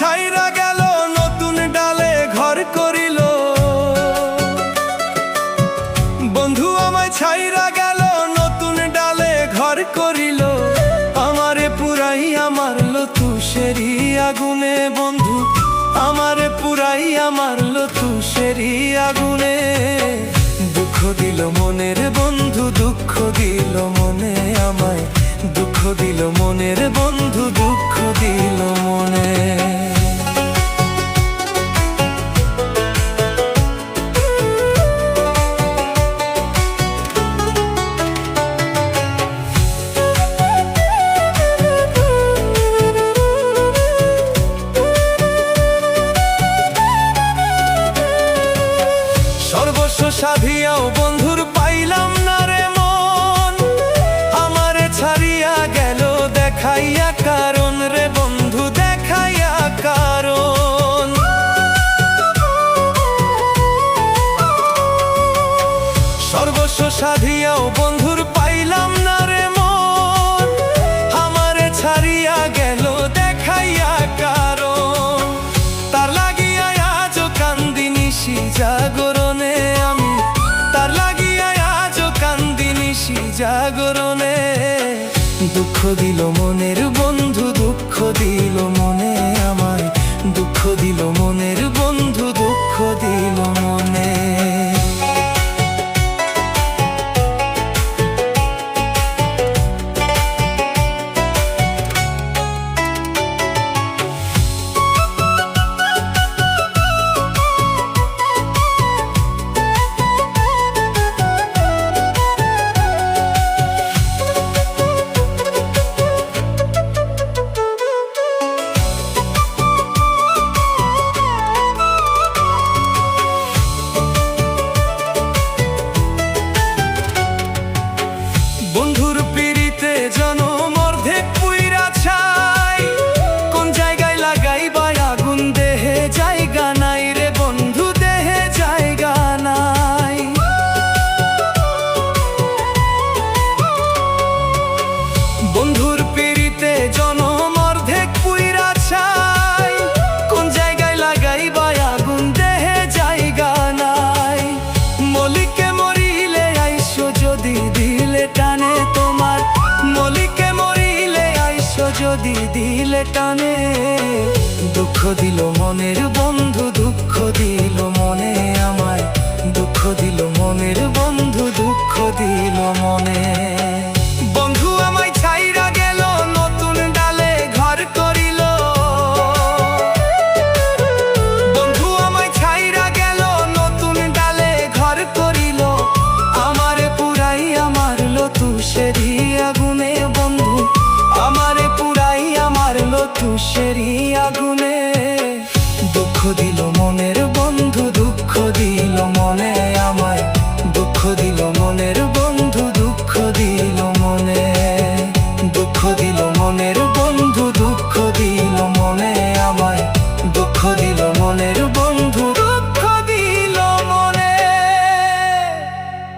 ছাইরা গেল নতুন ডালে ঘর করিল। বন্ধু আমায় ছাইরা গেল নতুন ডালে ঘর করিল। আমারে পুরাইয়া মারল তুষেরি আগুনে বন্ধু, আমারে পুরাইয়া মারল তুষেরি আগুনে। দুঃখ দিল মনের বন্ধু, দুঃখ দিল মনে আমায়, দুঃখ দিল মনের বন্ধু, দুঃখ দিল মনে। সর্বস্ব সাধিয়াও বন্ধুর পাইলাম না রে মন, আমারে ছাড়িয়া গেল দেখাইয়া কারণ রে বন্ধু, দেখাইয়া কারণ। সর্বস্ব সাধিয়াও বন্ধুর পাইলাম না রে মন, আমারে ছাড়িয়া গেল দেখাইয়া কারণ। তার লাগিয়া আজও কান্দি নিশি জাগরণে আমি, তার লাগিয়া আজও কান্দি নিশি জাগরণে। দুঃখ দিল মনের বন্ধু, দুঃখ দিল মনে আমায়, দুঃখ দিল মনের বন্ধু, দুঃখ দিল মনে। বন্ধুর পিড়িতে জনম অর্ধেক পুইরা ছাই, কোন জায়গায় লাগাইবা আগুন, দেহে জায়গা নাই রে বন্ধু, দেহে জায়গা নাই। বন্ধুর পিড়িতে জনম অর্ধেক পুইরা ছাই, কোন জায়গায় লাগাইবা আগুন, দেহে জায়গা নাই। মলিকে মরিলে আইসো যদি দিলে টানে তোমার, মলিকে মরিলে আইসো যদি দিলে টানে। দুঃখ দিল মনের বন্ধু, দুঃখ দিল মনে আমায়, দুঃখ দিল মনের বন্ধু, দুঃখ দিল মনে। বন্ধু আমায় ছাইরা গেল নতুন ডালে ঘর করিল। বন্ধু আমায় ছাইরা গেল নতুন ডালে ঘর করিল। আমারে পুরাইয়া মারল তুষেরি আগুনে বন্ধু, আমারে পুরাইয়া মারল তুষেরি আগুনে। দুঃখ দিল মনের